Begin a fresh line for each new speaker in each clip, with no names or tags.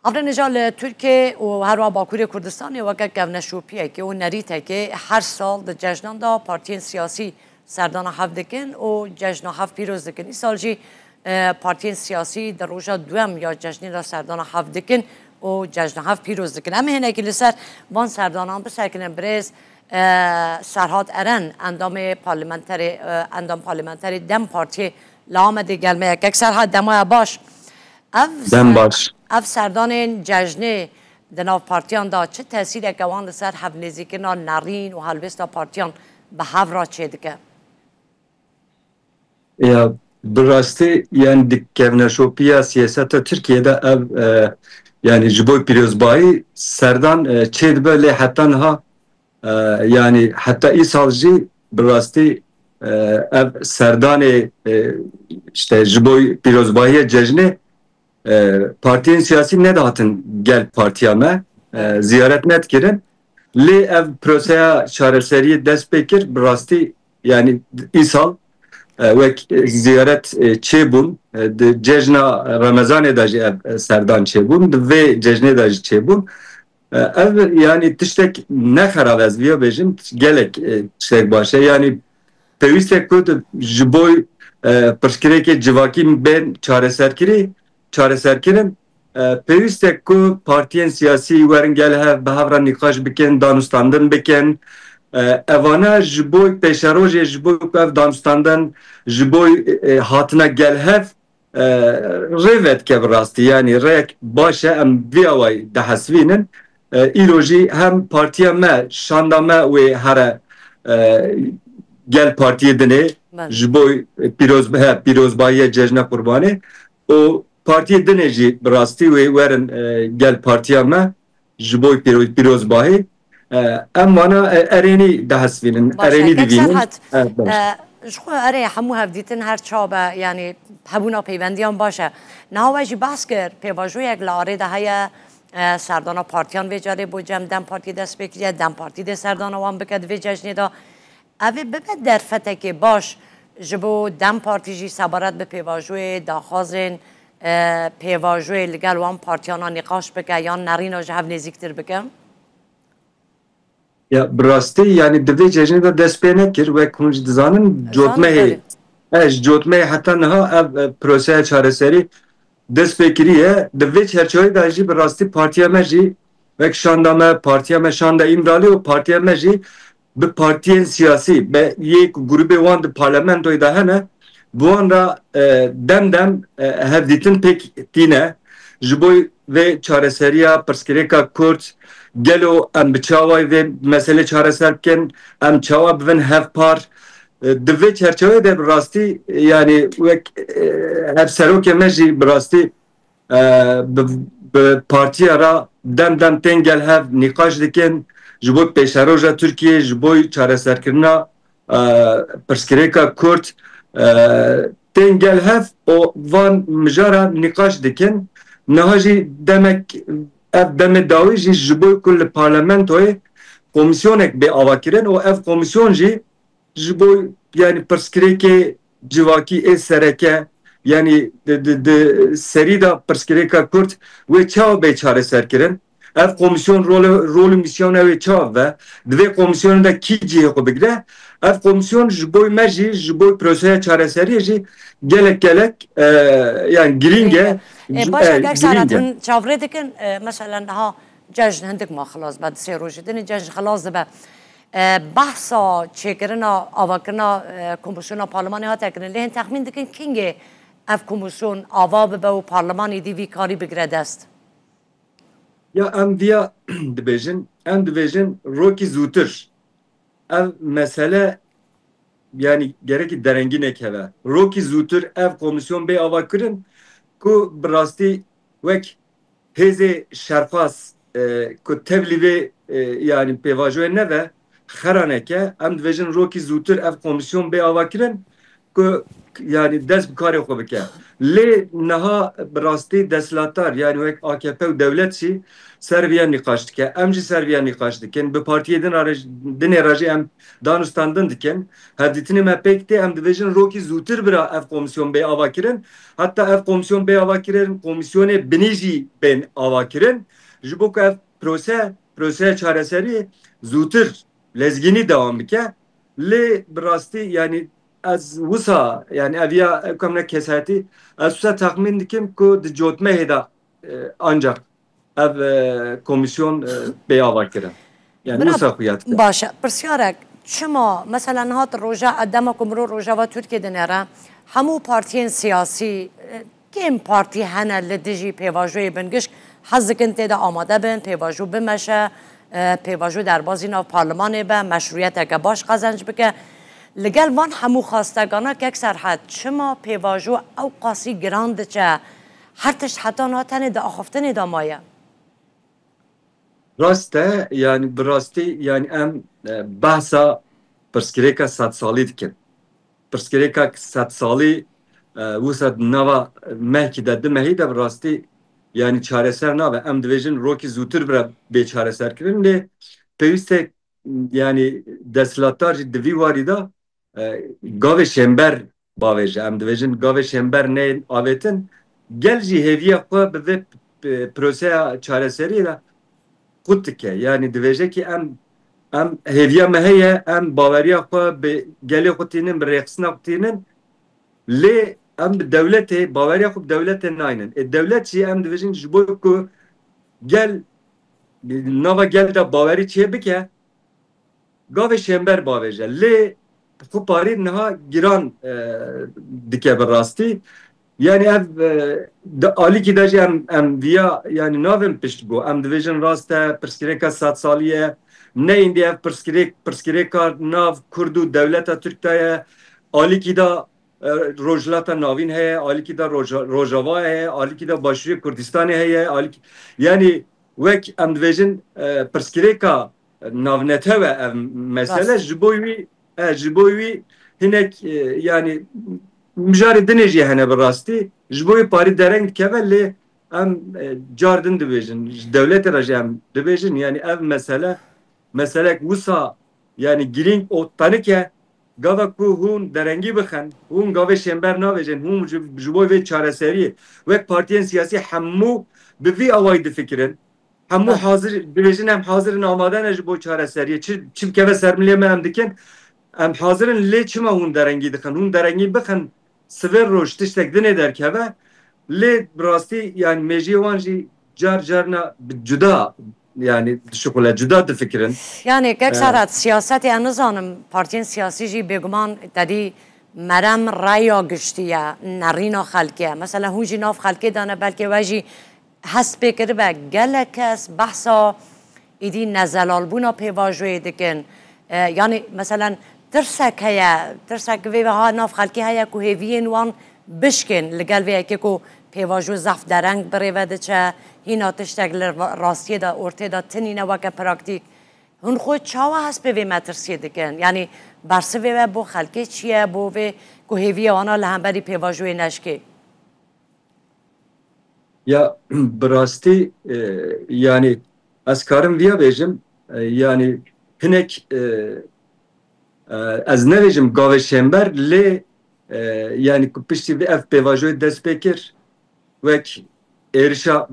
افرین نجال ترکیه و هر وا باکوری کردستان و که گونشوپیه که و نریته که هر سال در جشنان دا پارتین سیاسی سردان هفت دکن و جشن هفت پیروز دکن. این سال جی پارتین سیاسی در روزا دوم یا جشنی را سردان هفت دکن و جشن هفت پیروز دکن. اما هنگی که لسر وان سردانان بسر کنن برز سرحاد ارن اندام پارلمانتری دم پارتی لامده گلمه یک سرحاد دمای باش
دم باش
اف سردان جشنه دناف پارتیان دا چه تأثیر گوان لسر هف نزیکنا نرین و هلوستا پارتیان به هف را چه دکه؟
یا براستی یعنی دکونشوپیا سیاست ترکیه اف yani jiboy pirozbayî serdan çêdibe lê heta niha yani heta îsalî bi rastî ev serdanê işte jiboy pirozbayîya cejnê partiyên siyasî nedahatin gel partiya me ziyaret nedkirin lê ev proseya çareseriyê dest pê kir bi rastî yani îsal wek ziyaret çêbûn di cejna Ramazanê de jî ev serdan çêbûn di vê cejnê de jî çêbûn ev yani tiştek nexerab ez vîya bêjim gelek tiştek baş e yani pêwîst e ku ji bo pirsgirêkê civakî bên çareserkirin pêwîst e ku partiyên siyasî werin gel hev bi hev re nîqaş bikin danûstandin bikin evana ji bo pêşerojê ji bo ev danûstandan ji bo hatina gelhev rêvet ke bi rastî yani rêyek baş e em vê awayî dihesvînin îro jî hem partiya me şanda me wê here gel partiyê dinê ji bo pîrozbahiya cejna Qurbanê û partiyê dinê jî bi rastî wê werin gel partiya me ji bo pîrozbahî em wana erênî dihesvînin erênî divînin
شخو اره همو هفدیتن هر چابه یعنی هبونا پیوندیان باشه نه وجی بحث کرد پیواجو یک لاره ده های سردانا پارتیان ویجاره بو جم دم پارتی دست بکریه دم پارتی ده سردانا وان بکد وی جشنی دا اوی ببه در فته که باش جبو دم پارتی جی سبارت به پیواجوی داخازن پیواجوی لگل وان پارتیانا نقاش بکه یا نرین جهو نزیکتر بکه
Ya birastî yani divê cejnê de dest pê nekir ve hûn jî dizanin cotmehê cotmehê heta niha ev proseya çareserî dest pê kiriye di vê çerçeveyê de jî bi rastî partiya me jî wek şanda me partiya me şanda İmralı û partiya me jî bi partiyên siyasî be yek grubê wan di parlamentoyê de hene bi wan re dem hevdîtin pêk tîne ji bo vê çareseriya pirsgirêka Kurd gelo em bi çawa vê mesele çareser bikin em çawa bibin hevpar di vê çerçeveyê de bi rastî yani wek ev serokê me jî bi rastî bi partiya ra dem tên gel hev nîqaş dikin ji bo pêşeroja Tirkiye ji bo çareserkirina pirsgirêka Kurd tên gel hev û van mijara nîqaş dikin niha jî demek ev demê dawî jî ji bo ku li parlamentoyê komîsyonek bê avakirin û ev komîsyon jî ji bo yani pirsgirêkê civakî ê sereke yani di serî da pirsgirêka Kurd wê çawa bê çareserkirin ev komîsyon rolü misyona wê çawa ve di vê komîsyonê de kî cihê xwe bigire ev komîsyon ji bo me jî ji bo proseya çareseriyê jî gelek yani girîng e
باشه اگر سرتون چاوره دکن مثلا ها جشن هندک ما خلاص بعد سه روزه دنی جشن خلاص ده بحثا چیکرنا آواکرنا کمیسیون پارلمانی ها تکنن لهن تخمین دکن کینگه اف کمیسیون آوا به و پارلمانی دیوی کاری بگرد است
یا ام ویا دبیجن روکی زوتر ev mesele yani gerek derengin ekeve roki zûtir ev komisyon bê ava kirin ku bi rastî wek hêzê şerfas ku tevlî vê yani pêvajoyê neve xeraneke em dibêjin rokî zûtir ev komisyon bê ava kirin ku yani dest bi karê xwe bike. Lê niha bi rastî desthilatdar yani wek AKP û devlet jî ser vîya nîqaş dike. Em jî ser vîya nîqaş dikin. Bi partiyê dinê re jî em danûstandin dikin. Hevdîtinê me pêk tê em dibêjin rokî zûtir bira ev komisyon bê ava kirin. Hatta ev komisyon bê ava kirin, komisyonê binî jî bên ava kirin. Ji bo ku ev proseya çareserî zûtir lezgînî devam bike. Lê bi rastî yani ez wisa yani eviya ev kamne kesatî ez wisa tahmin dikim ku di cotmehê de ancak ev komisyon bê ava kirin. Yani
برا
wisa xuya dike.
باشه پرسیارک شما مثلا هات روژا ادما کمرو روژا و ترکیه دنیره همو پارتین سیاسی کم پارتی هنه لدیجی پیواجوی بنگش حزکن تیدا آماده بین پیواجو بمشه پیواجو در بازی ناو پارلمان به مشروعیت اگه باش قزنج بکه لگل وان همو خواستگانه که اکثر حد شما پیواجو او قاسی گراند چه هر تشت حتی ناتنه دا آخفتنه دا مایه
Raste yani bi rastî yani em behsa pirsgirêka sedsalî dikin. Pirsgirêka sedsalî wisa nava mehkî de dimehî de bi rastî yani çareser nabe. Em dibêjin rokî zûtir bire bêçareser kirin lê pêwîst e yani desthilatdar jî di vî warî da gavê şember bavêje. Em dibêjin gavê şember neyên avêtin gel jî hêviya xwe bi vê proseya çareseriyê de qut dike. Yani dibêje ki em hêviya me heye em baweriya xwe bi gelê xwe tînin bi rêxistina xwe tînin lê em bi dewletê baweriya xwe bi dewletê nayînin. Dewlet jî em dibêjin ji bo ku gel nava gel de bawerî çê bike gavê şember bavêje. Lê xwe parî niha giran dike bi rastî. Yani ev alîkî de jî em viya yani navên piştbû. Em dibêjin rast e pirsgirêka sedsalî ye. Neyîndî ev pirsgirêka nav Kurd û dewleta Türk de ye. Alîkî da rojhilata navîn heye, alîkî da Rojava heye, alîkî da Başûrê Kurdistanê heye. Yani wek em dibêjin pirsgirêka navnetew e ev mesele ji bo wî hinek yani mijarê dinê jî hene bi rastî ji bo wê parî dereng dikeve lê em cardin dibêjin ji dewletê re jî em dibêjin yani ev meselek wisa yani girîng û tenik e gava ku hûn derengî bixin hûn gavê şember navêjin hûn ji bo vê çareseriyê wek partiyên siyasî hemû bi vî awayî difikirin hemû hazir dibêjin em hazirin amade ne ji bo çareseriyê çi bikeve ser milê me em dikin em hazirin lê çima hûn derengî dixin hûn derengî bixin sivêr roj tiştek dinê derkeve lê bi rastî yani mejiyê wan jî car na cuda yani şukule cuda difikirin.
Yani keksarat siyaseti en nizanim partiyen siyasi jî bêguman tedî merem raya giştiye nerîna xelkê mesela hûn jî nav xelkê dane belkê we jî hest pê kiribe gelek kes behsa êdî nezelalbûna pêvajoyê dikin yani mesela tirsek heye tirsek vê ha nav xelkê heye ku hêviyên wan bişkin li gel vê yekê ku pêvajo zef dereng birêve diçe hîna tiştek li rastiyê de ortê de tinîne weke praktîk hûn xwe çawa hest pê vê me tirsiyê dikin yani bersivê we bo xelkê çi ye bo vê ku hêviya wana li hemberî pêvajoyê neşkê
Ya bi rastî yani ez karim vîya bêjim yani hinek ez nevêjim gavê şember lê yani ku piştî vê ev pêvajoyê dest pê kir wek êrişa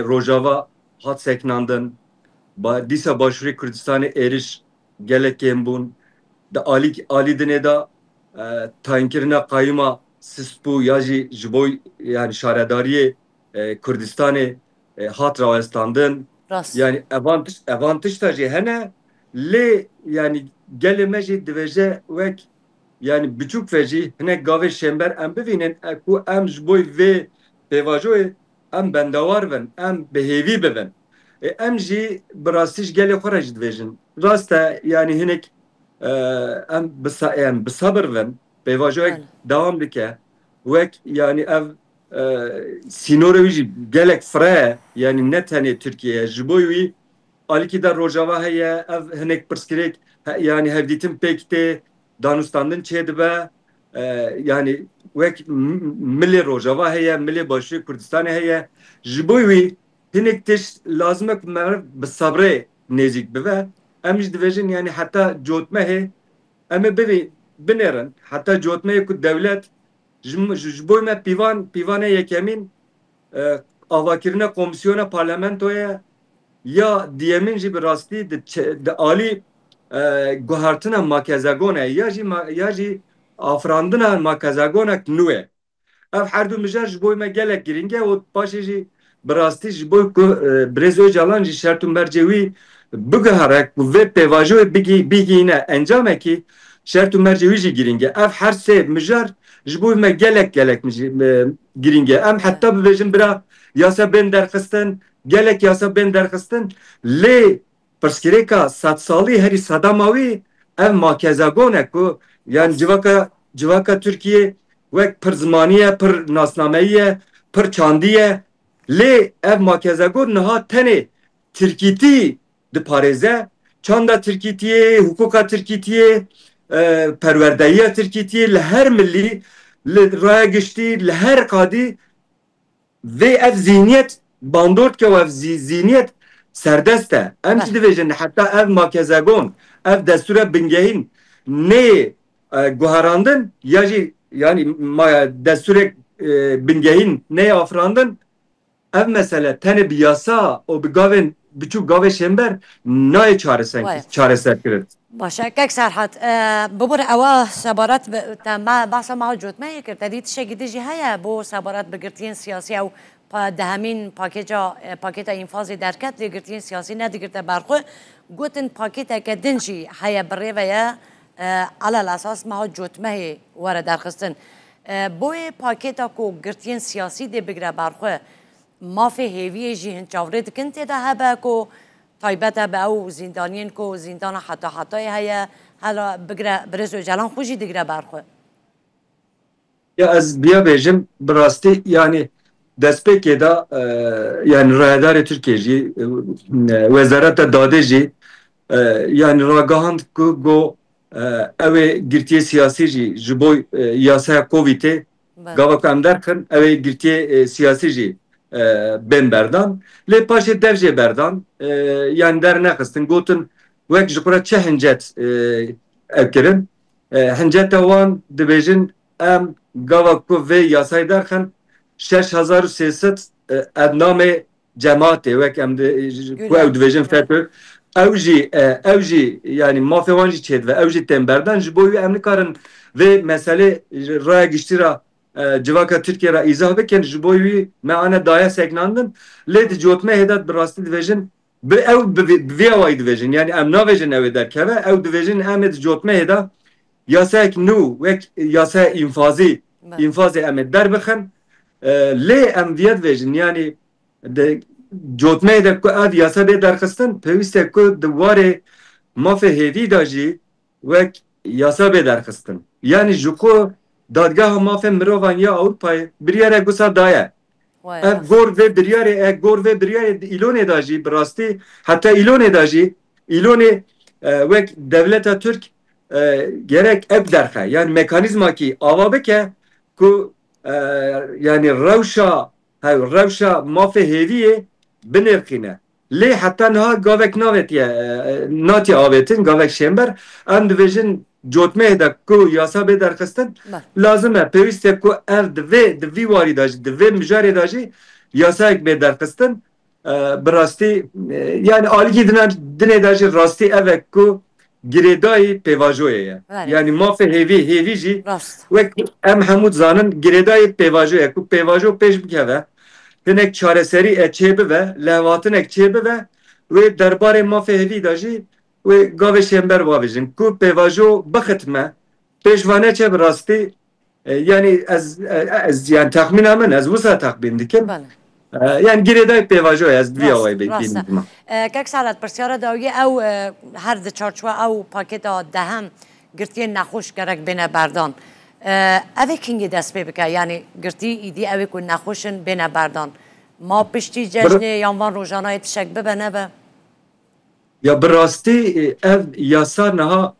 Rojava hat seknandin dîsa Başûrê Kurdistanê êriş gelek kêm bûn di alî dinê da tayinkirina qayîma Sispû ya jî ji bo yani şaredariyê Kurdistanê hat rawestandin yani evan tişta jî hene lê yani gelê me jî dibêje wek yani biçûk ve jî hinek gavê şember em bivînin ku em ji bo vê pêvajoyê em bendewar bin em bihêvî bibin em jî bi rastî ji gelê xwe re jî dibêjin rast e yani hinek em bi sabir bin pêvajoyek dewam dike wek yani ev sînorê wî jî gelek fire yani ne tenê Tirkiye ji bo wî alîkî de Rojava heye ev hinek pirsgirêk yani hevdîtin pêk tê danûstandin çê dibe yani wek milli Rojava heye milli başı Kürdistan'ı heye jiboy hinek teş lazım ek mer bi sabre nezik bive em ji dibêjin yani hatta cotme he em ê binerin hatta cotmeyê ku devlet ji bo me pîvanê yekemîn avakirina komisyona parlamentoya ya diyemin jî bi rastî di alî guhartina makezagona ya jî afrandina makezagonek nû ye ev her du mijar ji bo me gelek giringe û paşê jî bi rastî ji bo ku Birêz Öcalan jî şert û mercê wî biguhere ku vê pêvajoyê bigîne encamekî şert û mercê wî jî giringe ev her sê mijar ji bo me gelek giringe em heta bibêjin bira yasa bên derxistin gelek yasa bên derxistin lê pirsgirêka sedsalî herî sedema wî ev makezagonek ku yani civaka Türkiye wek pir zimaniye pir nasnameyiye pir çandiye lê ev makezagon niha tenê tirkîtî diparêze çanda tirkîtiyê hukuka tirkîtiyê perwerdeyiya tirkîtiyê li her millî li raya giştî li her qadî vê ev zihniyet bandort ke ev zihniyet serdest e em jî dibêjin heta ev makezagon ev destûra bingehîn nê guherandin ya jî yani destûrek bingehîn nê afirandin ev mesele tenê bi yasa û bi gavên biçûk gavê şember nayê çareser kirin.
باشه که سرحد ببور اوا سبارت ما بحث ما جوت ما کرد دید شگی دیجی هیا بو سبارت بگرتین سیاسی او دهمین پاکیتا انفاز درکت دیگرتین سیاسی ندیگرته برخو گوتن پاکیتا که دنجی هیا بره و یا على الاساس ما جوت ما ورا درخستن بوی پاکیتا کو گرتین سیاسی دی بگره برخو ما فی هیوی جی هنچاورید کنتی ده هبه کو تایبەتە بە ئەو زیندانیان کۆ زیندانە حتای هەیە هەلا بگرە Birêz Öcalan خۆشی دیگرە بارخۆ
ya ez biya bêjim bi rastî yani destpêkê da yani Rayedarê Tirkiye jî Wezareta Dadê jî yani ragihand ku got ew ê girtiye siyasî jî ji bo yasaya Covidê gava ku em derxin ew ê girtiye siyasî jî bên berdan lê paşê dev jê berdan yani dernexistin gotin wek ji xwe çi hincet ev kirin hinceta wan dibêjin em gava ku vê yasayê derxin 6300 endamê cemaatê wek em ku ew dibêjin FETÖ ew jî yani mafê wan jî çêdive ew jî tên berdan ji bo wî em nikarin vê meselê raya giştîra civaka Türkiye ra izah bikin ji bo wî me ane daya seknandin lê di cotme hêdat bi rastî dibêjin ew bi vê awayî dibêjin yani em nabêjin ew ê derkeve ew dibêjin em ê di cotme hêda yasayek nû wek yasaya infazê em ê derbixin lê em viya dibêjin yani cotmeyê de ku ev yasa bê derxistin pêwîst e ku di warê mafê hêvî da jî wek yasa bê derxistin yani ji ku dadgeha mafê mirovan ya Ewropayê biryare gusa daye ev gor vê biryarê îlonê da jî bi rastî heta îlonê da jî îlonê wek devleta Türk gerek ev derxe yani mekanîzmakî ava bike ku yani rewşa mafê hêviyê binêrxîne lê heta niha gavek natiye avêtin gavek şember em dibêjin cotmeyê de ku yasa bê derxistin lazim e pêwîst e ku ev di vî warî da jî di vê mijarê da jî yasayek bê derxistin bi rastî yani alîgî dinê da jî rastî ev e ku girêdayî pêvajoyê ye yani mafê hêvî jî wek em hemû zanin girêdayî pêvajoyê ye ku pêvajo pêş bikeve hinek çareserî çêbive lehvatinek çêbive wê derbarê mafê hêvî da jî wê gavê şember vabêjin ku pêvajo bixitme pêşvane çe bi rastî yani ez yani texmîna min ez wisa texmîn dikim yani girêdayî pêvajo ez vî awayî bînim
kek salat pirsyara dawiyê ew her di çarçowa ew pakêta dehem girtiyên nexweş gerek bêne berdan ev ê kingî dest pê bike yani girtî îdî ew ê ku nexweşin bêne berdan ma piştî cejnê yan van rojanayê tişek bibe nebe
ya bi rastî ev yasa niha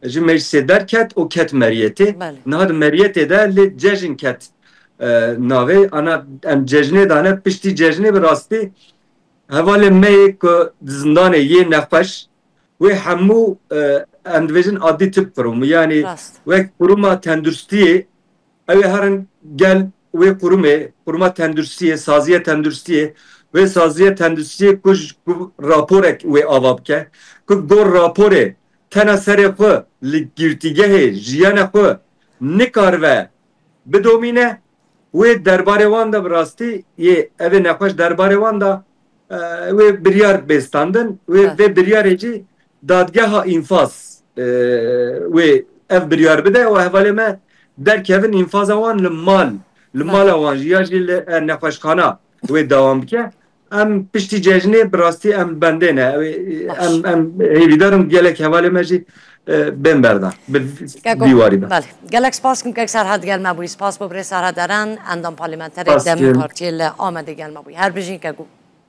ji meclisê derket û ket meriyetê
Belê.
niha di meriyetê de lê cejin ket navê ana em cejnê dane piştî cejnê bi rastî hevalê me ku di zindanê yê nexweş wê hemû em dibêjin adî tip kurum yani
Rast.
wek kuruma tenduristiyê ew ê herin gel wê kurumê kuruma tenduristiyê saziye tenduristiyê wê saziye tenduristiyê ku raporek wê ava bike ku gor raporê tena serê xwe li girtîgehê jiyana xwe nikaribe bidomîne wê derbarê wan da bi rastî yê ev ê nexweş derbarê wan da wê biryar bêstandin vê biryarê jî dadgeha înfaz wê ev biryar bide û hevalê me derkevin înfaza wan li mala wan jî ya jî li nexweşxana wê dawam bike em piştî cejnê bi rastî em bendê ne em hêvîdarim gelek hevalê me jî bên berdan bi dîwarî de.
Belê. Gelek spas kim kek Serhat gelme bûyî. Spas bo birê Serhat Eren endam parlamenterê
Spas
Demî
kim.
Partiyê li Amedê gelme bûyî. Her bijîn kekû.